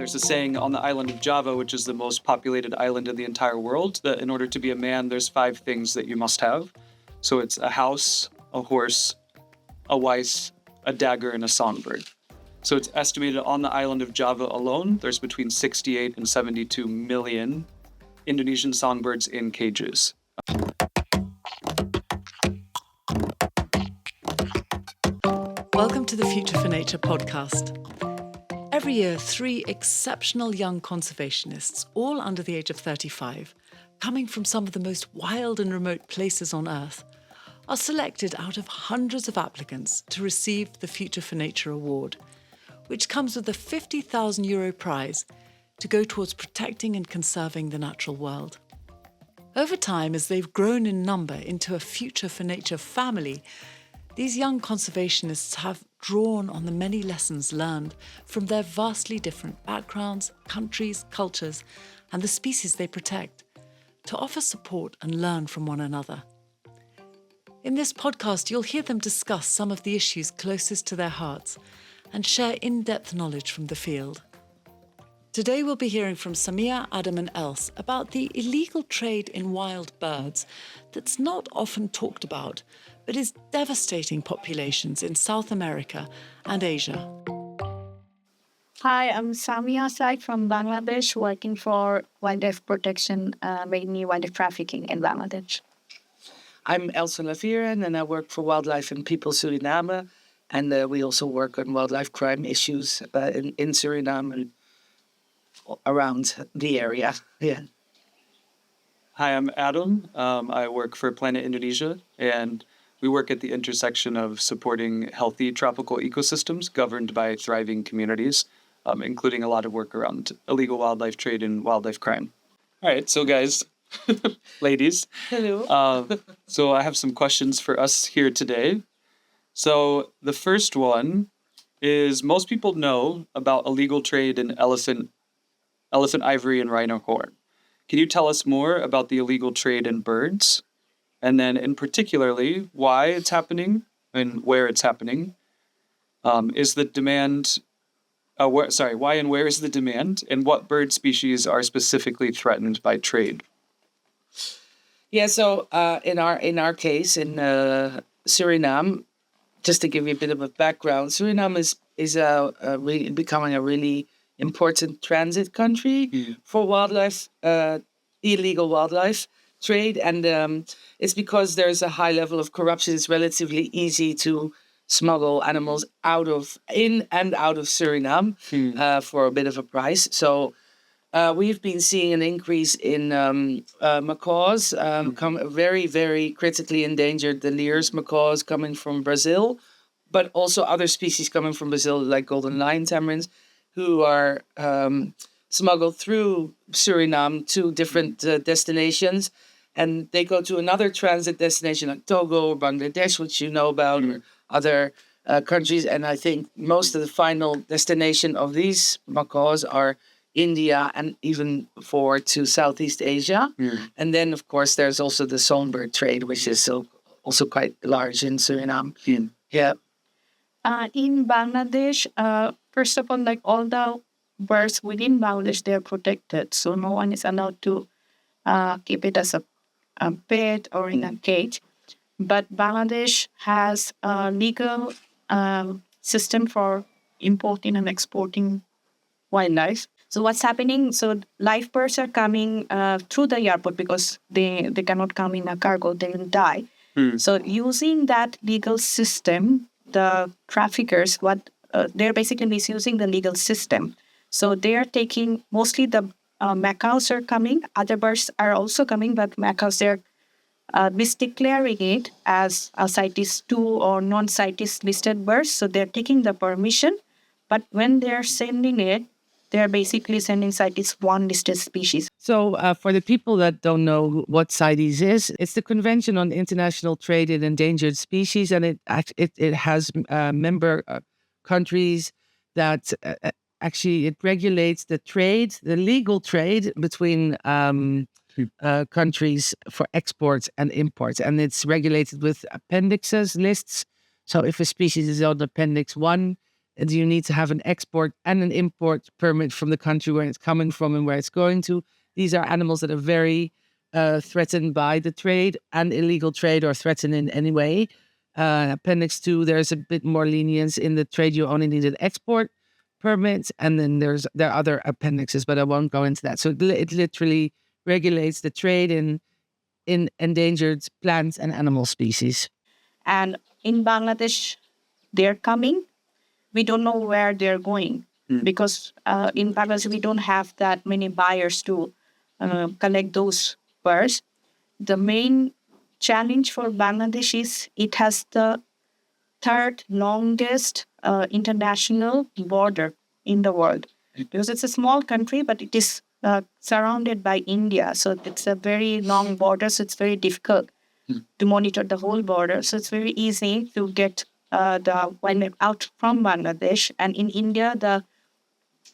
there's a saying on the island of Java, which is the most populated island in the entire world, that in order to be a man, there's 5 things that you must have. So it's a house, a horse, a wife, a dagger, and a songbird. So it's estimated on the island of Java alone, there's between 68 and 72 million Indonesian songbirds in cages. Welcome to the Future for Nature podcast. Every year, 3 exceptional young conservationists, all under the age of 35, coming from some of the most wild and remote places on Earth, are selected out of hundreds of applicants to receive the Future for Nature award, which comes with a €50,000 prize to go towards protecting and conserving the natural world. Over time, as they've grown in number into a Future for Nature family, these young conservationists have drawn on the many lessons learned from their vastly different backgrounds, countries, cultures, and the species they protect, to offer support and learn from one another. In this podcast, you'll hear them discuss some of the issues closest to their hearts and share in-depth knowledge from the field. Today we'll be hearing from Samia, Adam and Else about the illegal trade in wild birds that's not often talked about, but is devastating populations in South America and Asia. Hi, I'm Samia Saif from Bangladesh, working for wildlife protection, mainly wildlife trafficking in Bangladesh. I'm Else Lavieren, and I work for Wildlife and People Suriname. And we also work on wildlife crime issues in Suriname and around the area. Yeah. Hi, I'm Adam. I work for Planet Indonesia, and we work at the intersection of supporting healthy tropical ecosystems governed by thriving communities, including a lot of work around illegal wildlife trade and wildlife crime. All right, so guys, ladies. Hello. So I have some questions for us here today. So the first one is, most people know about illegal trade in elephant ivory and rhino horn. Can you tell us more about the illegal trade in birds? And then in particularly, why it's happening and where it's happening? Is the demand, why and where is the demand? And what bird species are specifically threatened by trade? Yeah, so in our case, in Suriname, just to give you a bit of a background, Suriname is really becoming a really important transit country for wildlife, illegal wildlife trade, and it's because there's a high level of corruption. It's relatively easy to smuggle animals in and out of Suriname for a bit of a price. So we've been seeing an increase in macaws, very, very critically endangered, the Lear's macaws coming from Brazil, but also other species coming from Brazil, like golden lion tamarins, who are smuggled through Suriname to different destinations. And they go to another transit destination like Togo or Bangladesh, which you know about, or other countries. And I think most of the final destination of these macaws are India and even forward to Southeast Asia. And then, of course, there's also the songbird trade, which is also quite large in Suriname. Yeah. In Bangladesh, first of all, like all the birds within Bangladesh, they're protected. So no one is allowed to keep it as a pet or in a cage. But Bangladesh has a legal system for importing and exporting wildlife. So what's happening? So live birds are coming through the airport because they cannot come in a cargo, they will die. So using that legal system, the traffickers, they're basically misusing the legal system. So they are taking, mostly the macaws are coming, other birds are also coming, but macaws, they're misdeclaring it as a CITES 2 or non-CITES listed birds. So they're taking the permission, but when they're sending it, they're basically sending CITES 1 listed species. So for the people that don't know what CITES is, it's the Convention on International Trade in Endangered Species, and it has member countries that actually it regulates the trade, the legal trade between countries for exports and imports, and it's regulated with appendixes, lists. So if a species is on Appendix 1, you need to have an export and an import permit from the country where it's coming from and where it's going to. These are animals that are very threatened by the trade and illegal trade, or threatened in any way. Appendix 2, there's a bit more lenience in the trade. You only need an export permit, and then there are other appendixes, but I won't go into that. So it literally regulates the trade in endangered plant and animal species. And in Bangladesh, they're coming. We don't know where they're going because in Bangladesh, we don't have that many buyers to collect those birds. The main challenge for Bangladesh is it has the third longest international border in the world, because it's a small country, but it is surrounded by India. So it's a very long border, so it's very difficult to monitor the whole border. So it's very easy to get the wildlife out from Bangladesh. And in India, the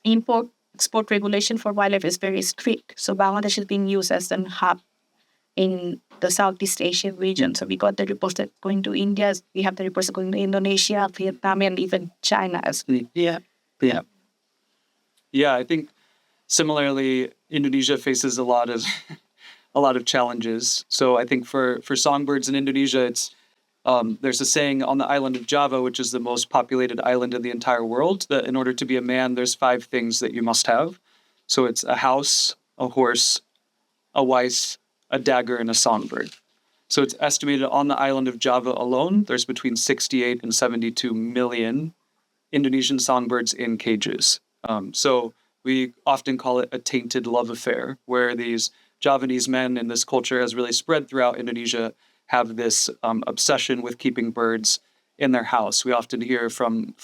import-export regulation for wildlife is very strict. So Bangladesh is being used as an hub in the Southeast Asian region. So we got the reports that going to India. We have the reports going to Indonesia, Vietnam, and even China as well. Yeah. Yeah, I think similarly, Indonesia faces a lot of challenges. So I think for songbirds in Indonesia, it's there's a saying on the island of Java, which is the most populated island in the entire world, that in order to be a man, there's 5 things that you must have. So it's a house, a horse, a wife, a dagger, and a songbird. So it's estimated on the island of Java alone, there's between 68 and 72 million Indonesian songbirds in cages. So we often call it a tainted love affair, where these Javanese men, and this culture has really spread throughout Indonesia, have this obsession with keeping birds in their house. We often hear from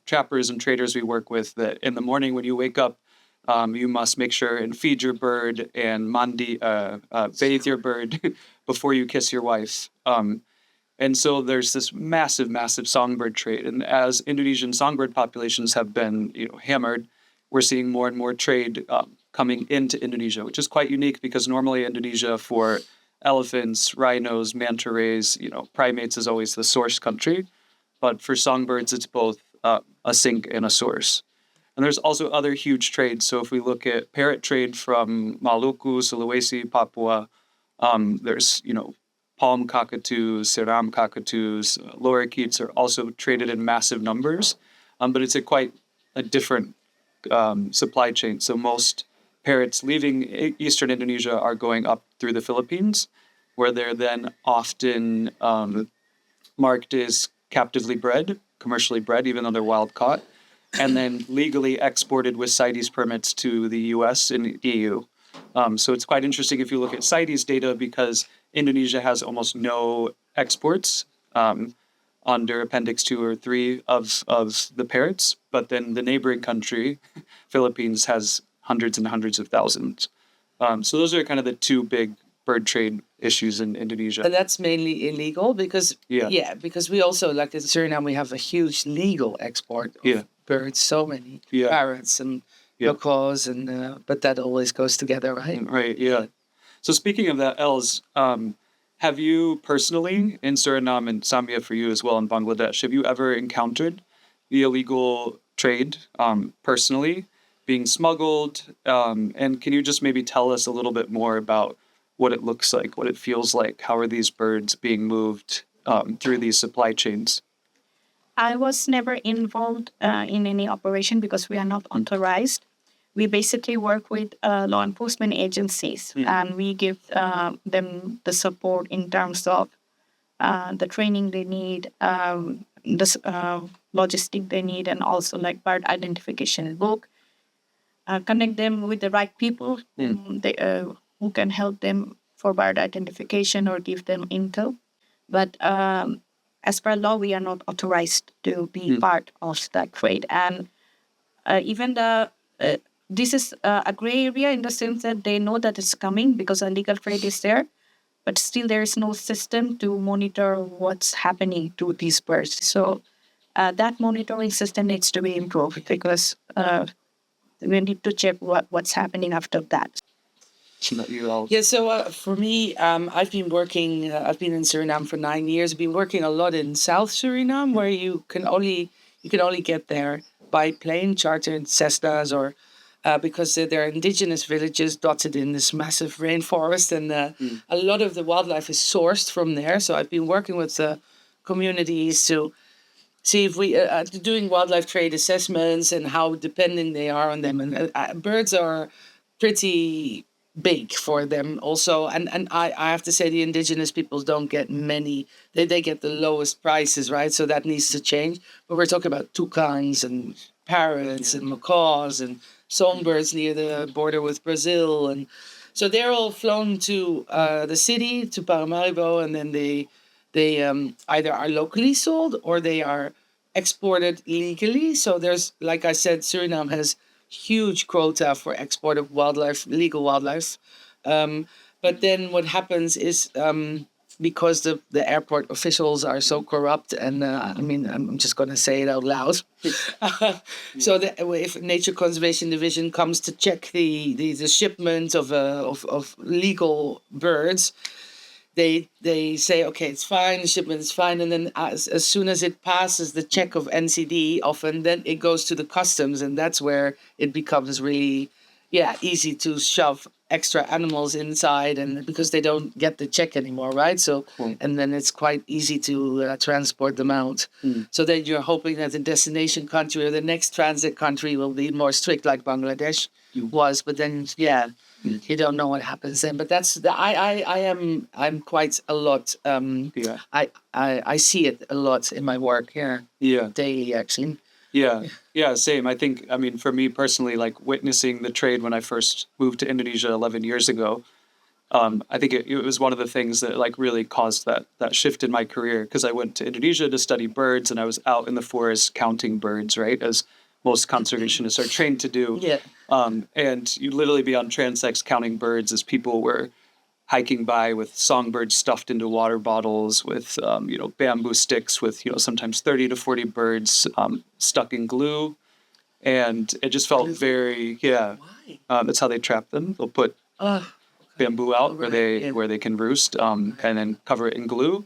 trappers and traders we work with that in the morning when you wake up, you must make sure and feed your bird and bathe your bird before you kiss your wife. And so there's this massive, massive songbird trade. And as Indonesian songbird populations have been hammered, we're seeing more and more trade coming into Indonesia, which is quite unique because normally Indonesia for elephants, rhinos, manta rays, primates is always the source country. But for songbirds, it's both a sink and a source. And there's also other huge trades. So if we look at parrot trade from Maluku, Sulawesi, Papua, there's, palm cockatoos, seram cockatoos, lorikeets are also traded in massive numbers. But it's quite a different supply chain. So most parrots leaving eastern Indonesia are going up through the Philippines, where they're then often marked as captively bred, commercially bred, even though they're wild caught, and then legally exported with CITES permits to the US and EU. So it's quite interesting if you look at CITES data, because Indonesia has almost no exports under Appendix 2 or 3 of the parrots, but then the neighboring country, Philippines, has hundreds and hundreds of thousands. So those are kind of the 2 big bird trade issues in Indonesia. And that's mainly illegal because because we also, like in Suriname, we have a huge legal export of birds, so many parrots and macaws, and but that always goes together, right? Right, yeah. So speaking of that, Els, have you personally, in Suriname and Samia for you as well in Bangladesh, have you ever encountered the illegal trade personally, being smuggled? And can you just maybe tell us a little bit more about what it looks like, what it feels like? How are these birds being moved through these supply chains? I was never involved in any operation because we are not authorized. We basically work with law enforcement agencies, and we give them the support in terms of the training they need, the logistic they need, and also like bird identification book. Connect them with the right people who can help them for bird identification or give them intel. But as per law, we are not authorized to be part of that trade. And even this is a gray area in the sense that they know that it's coming because a legal trade is there, but still there is no system to monitor what's happening to these birds. So that monitoring system needs to be improved because we need to check what's happening after that. Yeah, so for me, I've been in Suriname for 9 years. I've been working a lot in South Suriname, where you can only you can only get there by plane, chartered Cessnas, or because there are indigenous villages dotted in this massive rainforest, and a lot of the wildlife is sourced from there. So I've been working with the communities to see if we doing wildlife trade assessments and how dependent they are on them. And birds are pretty big for them also. And I have to say the indigenous peoples don't get many. They get the lowest prices, right? So that needs to change. But we're talking about toucans and parrots and macaws and songbirds near the border with Brazil. And so they're all flown to the city, to Paramaribo, and then they either are locally sold or they are exported legally. So there's, like I said, Suriname has huge quota for export of wildlife, legal wildlife. But then what happens is because the airport officials are so corrupt, and I'm just going to say it out loud. So if Nature Conservation Division comes to check the shipment of legal birds, they say, okay, it's fine, the shipment is fine, and then as soon as it passes the check of NCD, often then it goes to the customs, and that's where it becomes really, easy to shove extra animals inside, and because they don't get the check anymore, right? So, and then it's quite easy to transport them out. So then you're hoping that the destination country or the next transit country will be more strict, like Bangladesh was, but then, you don't know what happens then. But that's I'm quite a lot. I see it a lot in my work here. Yeah. Daily, actually. Yeah, same. I think, for me personally, like witnessing the trade when I first moved to Indonesia 11 years ago, I think it was one of the things that like really caused that shift in my career, because I went to Indonesia to study birds, and I was out in the forest counting birds, right, as most conservationists are trained to do. Yeah. And you'd literally be on transects counting birds as people were hiking by with songbirds stuffed into water bottles, with bamboo sticks with sometimes 30 to 40 birds stuck in glue, and it just felt very that's how they trap them. They'll put bamboo out where they can roost, and then cover it in glue.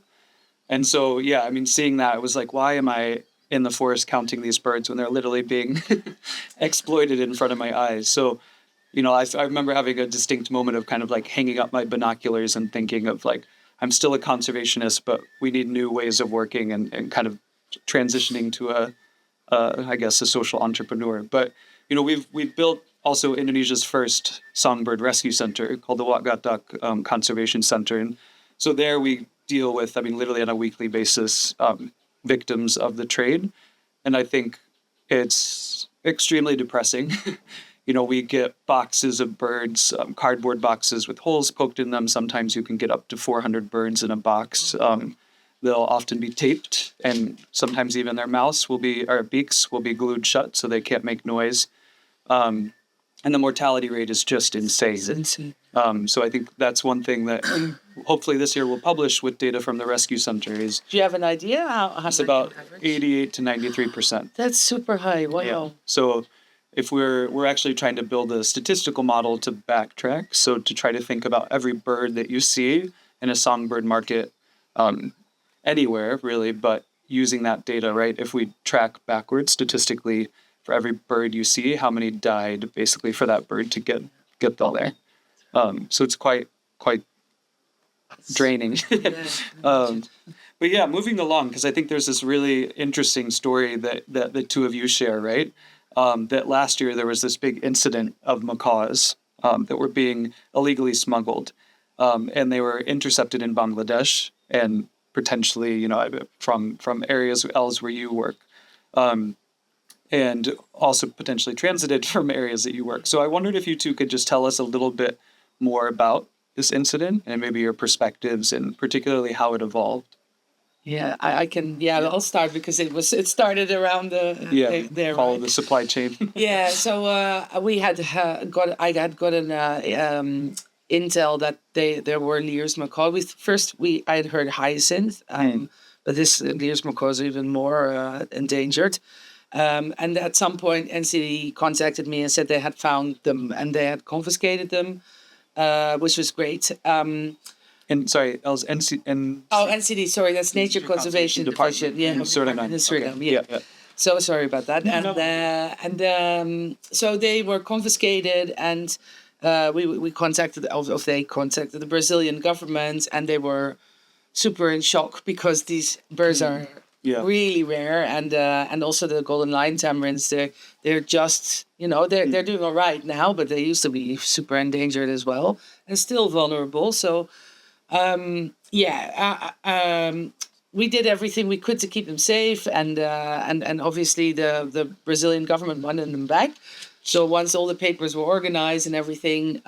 And so seeing that, it was like, why am I in the forest counting these birds when they're literally being exploited in front of my eyes? So I remember having a distinct moment of kind of like hanging up my binoculars and thinking of like, I'm still a conservationist, but we need new ways of working, and kind of transitioning to a social entrepreneur. But, we've built also Indonesia's first songbird rescue center called the Watgatak Conservation Center. And so there we deal with, literally on a weekly basis, victims of the trade. And I think it's extremely depressing. We get boxes of birds, cardboard boxes with holes poked in them. Sometimes you can get up to 400 birds in a box. They'll often be taped, and sometimes even their beaks will be glued shut so they can't make noise. And the mortality rate is just insane. It's insane. So I think that's one thing that hopefully this year we'll publish with data from the rescue center. Do you have an idea how it's about 88 to 93%. That's super high. Wow. Yeah. So if we're actually trying to build a statistical model to backtrack, so to try to think about every bird that you see in a songbird market, anywhere really, but using that data, right? If we track backwards statistically for every bird you see, how many died basically for that bird to get all there. So it's quite draining. But yeah, moving along, because I think there's this really interesting story that the two of you share, right? That last year there was this big incident of macaws that were being illegally smuggled, and they were intercepted in Bangladesh and potentially, from areas else where you work, and also potentially transited from areas that you work. So I wondered if you two could just tell us a little bit more about this incident and maybe your perspectives and particularly how it evolved. Yeah, I can. Yeah, I'll start because it started around there. Follow the supply chain. Yeah, so I had gotten intel that there were Lear's macaw. I had heard hyacinth, but this Lear's macaw is even more endangered. And at some point, NCD contacted me and said they had found them and they had confiscated them, which was great. And sorry, that was NCD. NCD, sorry, that's Nature Conservation Division. Yeah, Suriname. Suriname, yeah. So sorry about that. So they were confiscated, and we contacted, they contacted the Brazilian government, and they were super in shock because these birds are really rare, and also the golden lion tamarins, they're just, they're doing all right now, but they used to be super endangered as well and still vulnerable. So we did everything we could to keep them safe, and obviously the Brazilian government wanted them back. So once all the papers were organized and everything,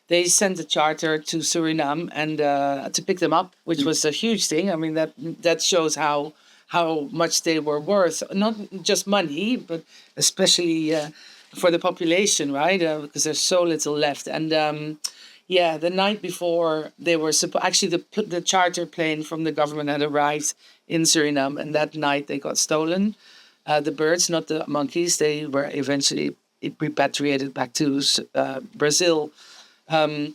they sent a charter to Suriname and to pick them up, which was a huge thing. I mean, that shows how much they were worth, not just money, but especially for the population, right? Because there's so little left. And the night before, they were actually the charter plane from the government had arrived in Suriname, and that night they got stolen. The birds, not the monkeys, they were eventually repatriated back to Brazil.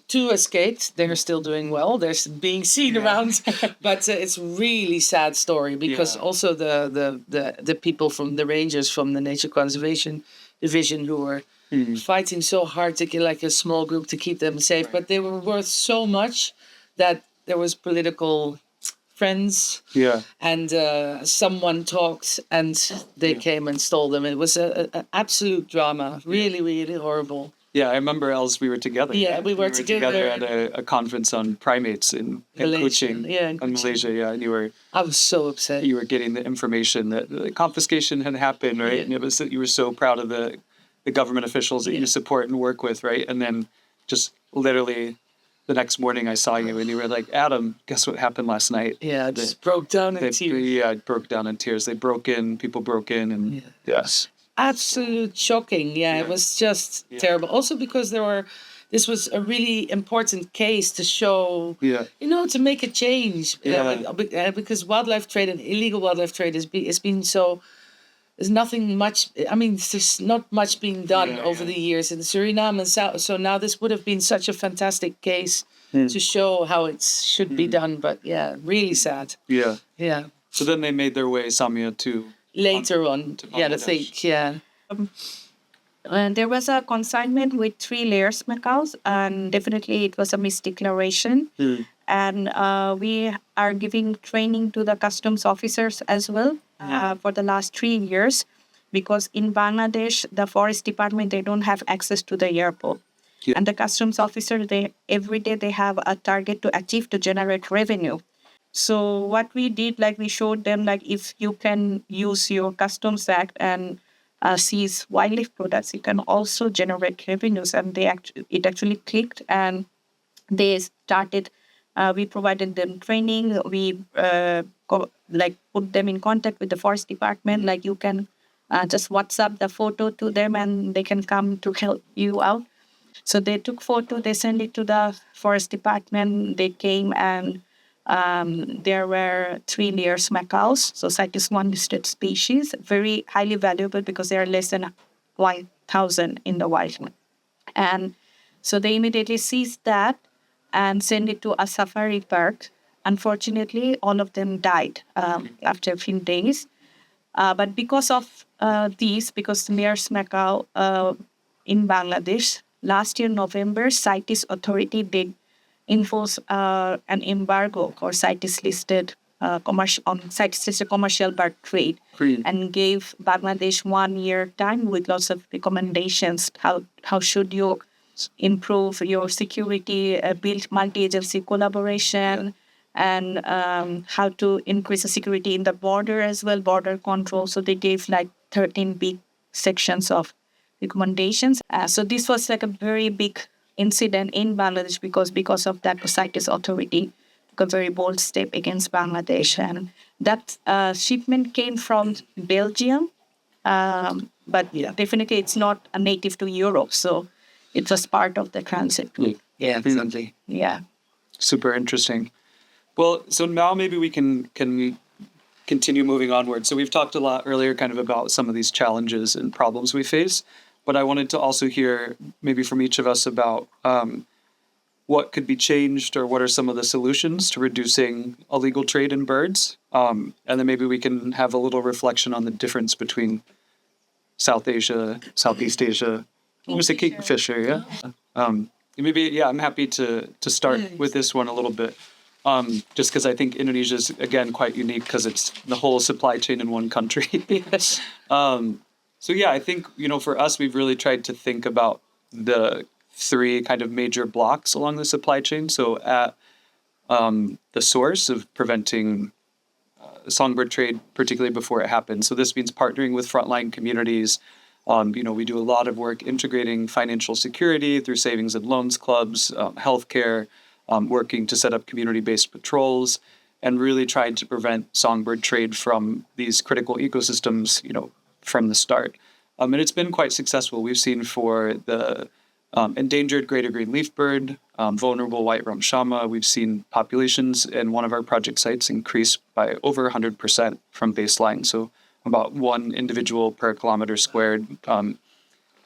Two escaped. They're still doing well. They're being seen around, but it's a really sad story because also the people from the rangers from the Nature Conservation Division who were fighting so hard to get like a small group to keep them safe, but they were worth so much that there was political friends, and someone talked, and they came and stole them. It was an absolute drama, really, really horrible. Yeah, I remember, Els, we were together. Yeah, we were together at a conference on primates in Kuching, in Malaysia. Yeah, and I was so upset. You were getting the information that the confiscation had happened, right? And it was that you were so proud of the government officials that you support and work with, right? And then just literally the next morning I saw you and you were like, Adam, guess what happened last night? Yeah, I just broke down in tears. Yeah, I broke down in tears. People broke in, and yes. Absolute shocking. Yeah, it was just terrible. Also because this was a really important case to show, to make a change. Because wildlife trade and illegal wildlife trade has been so, there's nothing much, there's not much being done over the years in Suriname and South. So now this would have been such a fantastic case to show how it should be done. But really sad. Yeah. Yeah. So then they made their way, Samia, to... Later on, I think, there was a consignment with 3 layers macaws, and definitely it was a misdeclaration. And we are giving training to the customs officers as well for the last 3 years, because in Bangladesh, the forest department, they don't have access to the airport. And the customs officer, every day they have a target to achieve to generate revenue. So what we did, we showed them, if you can use your Customs Act and seize wildlife products, you can also generate revenues. And it actually clicked, and they started. We provided them training. We put them in contact with the forest department. You can just WhatsApp the photo to them, and they can come to help you out. So they took photo. They sent it to the forest department. They came and. There were 3 layers macaws, so CITES 1 listed species, very highly valuable because there are less than 1,000 in the wild. And so they immediately seized that and sent it to a safari park. Unfortunately, all of them died after a few days. But because of because the layers macaw in Bangladesh, last year, November, CITES authority did enforce an embargo or CITES listed commercial bird trade, and gave Bangladesh 1 year time with lots of recommendations. How should you improve your security, build multi-agency collaboration, and how to increase the security in the border as well, border control. So they gave 13 big sections of recommendations. So this was a very big incident in Bangladesh because of that, the CITES authority took a very bold step against Bangladesh, and that shipment came from Belgium, but definitely it's not a native to Europe, so it was part of the transit. Yeah, exactly. Yeah. Super interesting. Well, so now maybe we can continue moving onward. So we've talked a lot earlier kind of about some of these challenges and problems we face. But I wanted to also hear maybe from each of us about what could be changed, or what are some of the solutions to reducing illegal trade in birds. And then maybe we can have a little reflection on the difference between South Asia, Southeast Asia. What was it, kingfisher? Yeah. Maybe I'm happy to start with this one a little bit. Just because I think Indonesia is, again, quite unique because it's the whole supply chain in one country. So I think, for us, we've really tried to think about the three kind of major blocks along the supply chain. So at the source of preventing songbird trade, particularly before it happens. So this means partnering with frontline communities. We do a lot of work integrating financial security through savings and loans clubs, healthcare, working to set up community-based patrols, and really trying to prevent songbird trade from these critical ecosystems, from the start. And it's been quite successful. We've seen for the endangered greater green leaf bird, vulnerable white rump shama, we've seen populations in one of our project sites increase by over 100% from baseline. So about one individual per kilometer squared.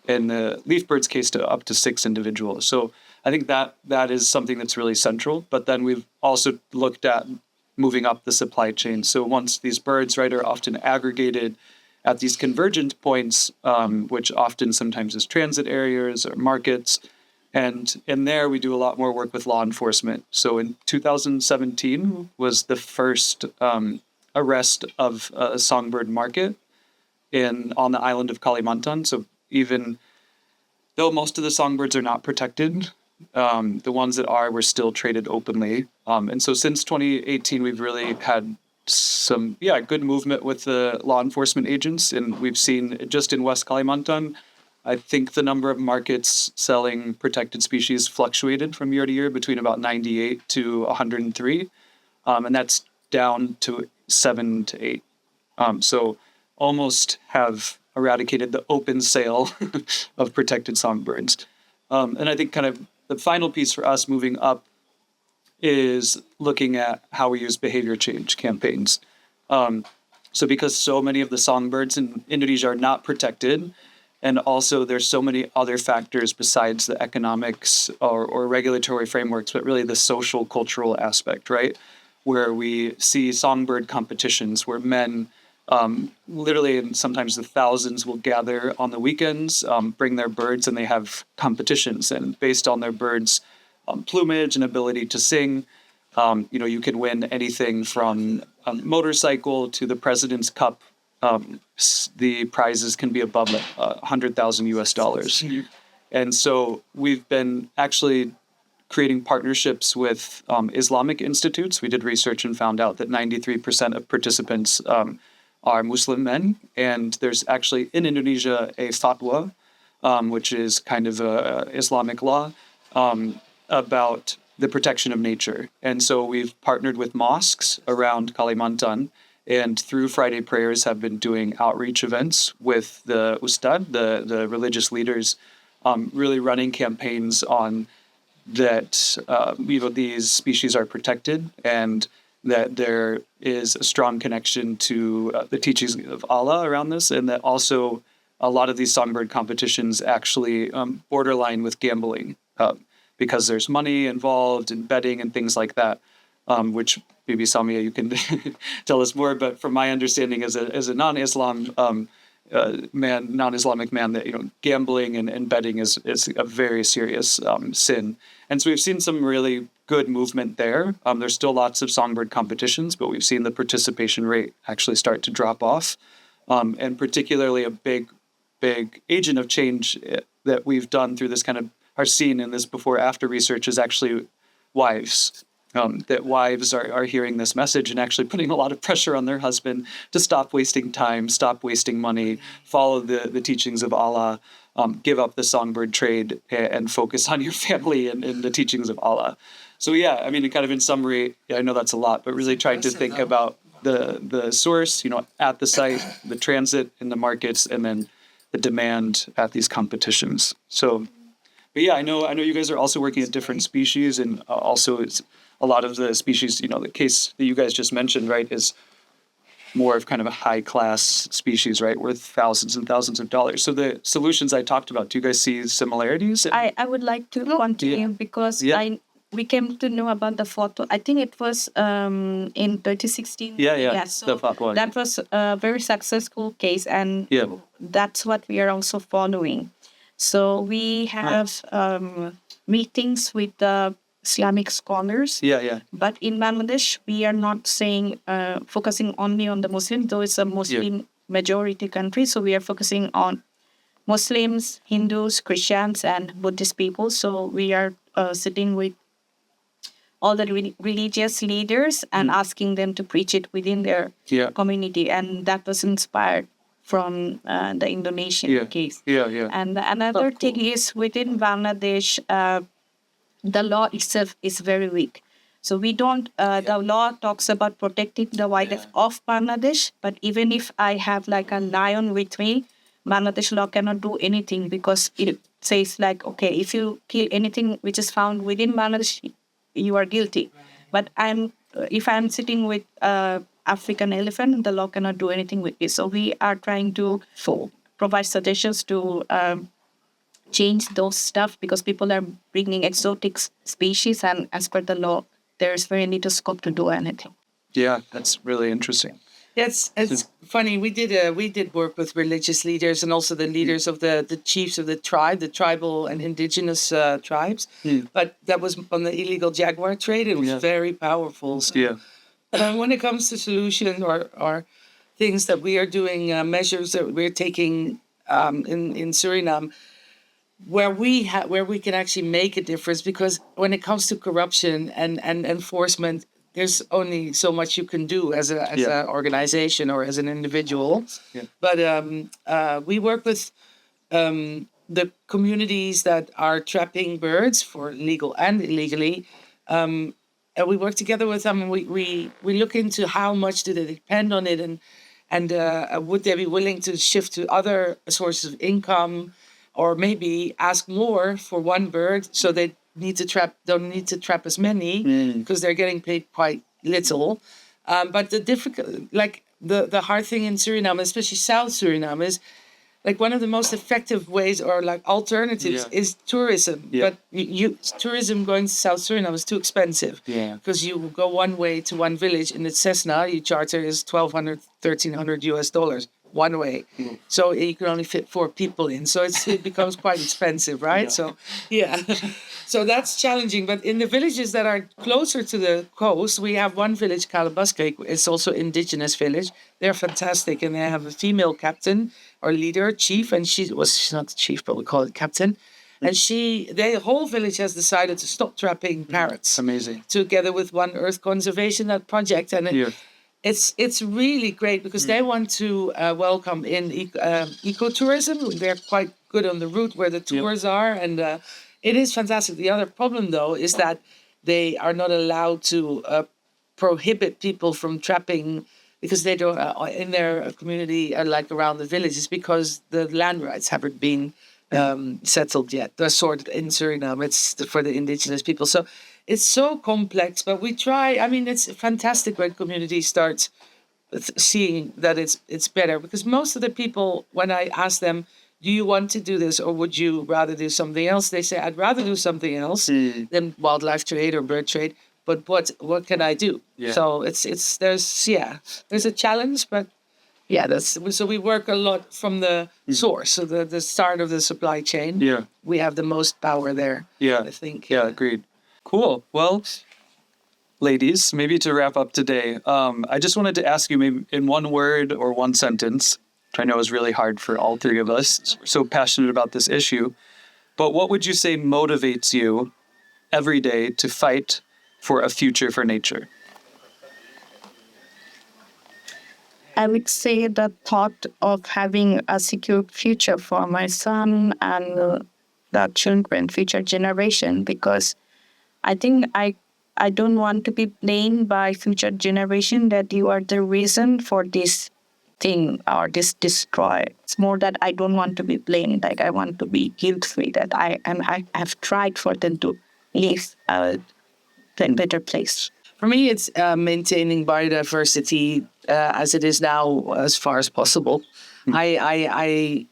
In the leaf bird's case, to up to 6 individuals. So I think that is something that's really central. But then we've also looked at moving up the supply chain. So once these birds, are often aggregated at these convergent points, which often sometimes is transit areas or markets. And in there, we do a lot more work with law enforcement. So in 2017 was the first arrest of a songbird market on the island of Kalimantan. So even though most of the songbirds are not protected, the ones that are were still traded openly. And so since 2018, we've really had some good movement with the law enforcement agents, and we've seen just in West Kalimantan, I think the number of markets selling protected species fluctuated from year to year between about 98 to 103, and that's down to 7 to 8. So almost have eradicated the open sale of protected songbirds. And I think kind of the final piece for us moving up is looking at how we use behavior change campaigns. So because so many of the songbirds in Indonesia are not protected, and also there's so many other factors besides the economics or regulatory frameworks, but really the social, cultural aspect, right? Where we see songbird competitions where men literally, and sometimes the thousands, will gather on the weekends, bring their birds, and they have competitions. And based on their birds' plumage and ability to sing, you can win anything from a motorcycle to the President's Cup. The prizes can be above $100,000. And so we've been actually creating partnerships with Islamic institutes. We did research and found out that 93% of participants are Muslim men. And there's actually in Indonesia a fatwa, which is kind of a Islamic law, about the protection of nature. And so we've partnered with mosques around Kalimantan, and through Friday prayers have been doing outreach events with the ustad, the religious leaders, really running campaigns on that these species are protected and that there is a strong connection to the teachings of Allah around this, and that also a lot of these songbird competitions actually borderline with gambling because there's money involved in betting and things like that, which maybe Samia, you can tell us more. But from my understanding as a non-Islam non-Islamic man, that gambling and betting is a very serious sin. And so we've seen some really good movement there. There's still lots of songbird competitions, but we've seen the participation rate actually start to drop off. And particularly a big agent of change that we've done through this kind of our seen in this before-after research is actually wives. That wives are hearing this message and actually putting a lot of pressure on their husband to stop wasting time, stop wasting money, follow the teachings of Allah, give up the songbird trade, and focus on your family and the teachings of Allah. So kind of in summary, I know that's a lot, but really trying to think about the source, at the site, the transit in the markets, and then the demand at these competitions. So, but I know you guys are also working at different species, and also it's a lot of the species, the case that you guys just mentioned, right, is more of kind of a high-class species, right, worth thousands and thousands of dollars. So the solutions I talked about, do you guys see similarities? I would like to continue because we came to know about the photo. I think it was in 2016. Yeah. So The fatwa. that was a very successful case, and that's what we are also following. So we have meetings with the Islamic scholars. Yeah. But in Bangladesh, we are not saying focusing only on the Muslim, though it's a Muslim majority country. So we are focusing on Muslims, Hindus, Christians, and Buddhist people. So we are sitting with all the religious leaders and asking them to preach it within their community. And that was inspired from the Indonesian case. Yeah. And another thing is within Bangladesh, the law itself is very weak. So we don't, the law talks about protecting the wildlife of Bangladesh, but even if I have like a lion with me, Bangladesh law cannot do anything because it says like, okay, if you kill anything which is found within Bangladesh, you are guilty. But if I'm sitting with African elephant, the law cannot do anything with it. So we are trying to provide suggestions to change those stuff because people are bringing exotic species, and as per the law, there's very little scope to do anything. Yeah, that's really interesting. It's funny. We did work with religious leaders and also the leaders of the chiefs of the tribal and indigenous tribes. But that was on the illegal jaguar trade. It was very powerful. So, when it comes to solution or things that we are doing, measures that we're taking in Suriname, where we can actually make a difference, because when it comes to corruption and enforcement, there's only so much you can do as an organization or as an individual. But we work with the communities that are trapping birds for legal and illegally. And we work together with them, and we look into how much do they depend on it, and would they be willing to shift to other sources of income, or maybe ask more for one bird, so they don't need to trap as many because they're getting paid quite little. But the hard thing in Suriname, especially South Suriname, is like one of the most effective ways or like alternatives is tourism. But tourism going to South Suriname is too expensive because you go one way to one village, and it's Cessna, you charter is $1,200, $1,300 one way. So you can only fit 4 people in. So it becomes quite expensive, right? So so that's challenging. But in the villages that are closer to the coast, we have one village, Calabaskek. It's also indigenous village. They're fantastic, and they have a female captain or leader, chief, and she's not the chief, but we call it captain. And the whole village has decided to stop trapping parrots. Amazing. Together with One Earth Conservation, that project, and it's really great because they want to welcome in ecotourism. They're quite good on the route where the tours are, and it is fantastic. The other problem, though, is that they are not allowed to prohibit people from trapping because they don't in their community, like around the villages, because the land rights haven't been settled yet. They're sorted in Suriname. It's for the indigenous people. So it's so complex, but we try. I mean, it's fantastic when community starts seeing that it's better, because most of the people, when I ask them, do you want to do this or would you rather do something else? They say, I'd rather do something else than wildlife trade or bird trade. But what can I do? So there's a challenge, but so we work a lot from the source, so the start of the supply chain. We have the most power there. I think. Agreed. Cool. Well, ladies, maybe to wrap up today, I just wanted to ask you, maybe in one word or one sentence, which I know is really hard for all 3 of us. We're so passionate about this issue. But what would you say motivates you every day to fight for a future for nature? I would say the thought of having a secure future for my son and the children, future generation, because I think I don't want to be blamed by future generation that you are the reason for this thing or this destroy. It's more that I don't want to be blamed. Like I want to be guilt-free, that I have tried for them to live a better place. For me, it's maintaining biodiversity as it is now, as far as possible. I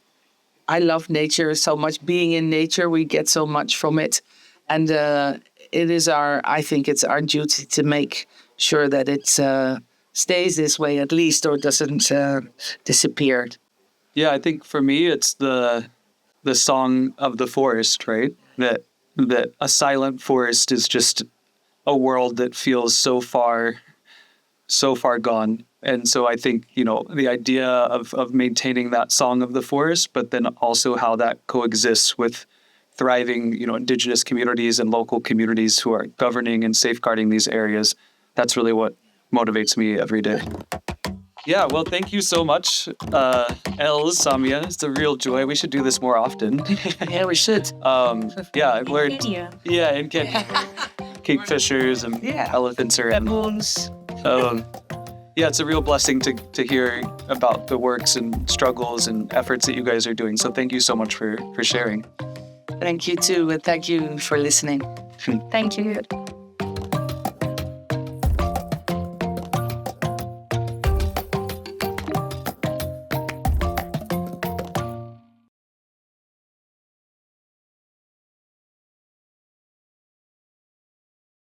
love nature so much. Being in nature, we get so much from it, and I think it's our duty to make sure that it stays this way at least, or doesn't disappear. Yeah, I think for me it's the song of the forest, right? That a silent forest is just a world that feels so far gone. And so I think, the idea of maintaining that song of the forest, but then also how that coexists with thriving, indigenous communities and local communities who are governing and safeguarding these areas. That's really what motivates me every day. Yeah, well, thank you so much, Samia. It's a real joy. We should do this more often. Yeah, we should. Yeah, I've learned. Kenya. Yeah, in Kenya. Kingfishers and elephants are in. Baboons. Yeah, it's a real blessing to hear about the works and struggles and efforts that you guys are doing. So thank you so much for sharing. Thank you too, and thank you for listening. Thank you.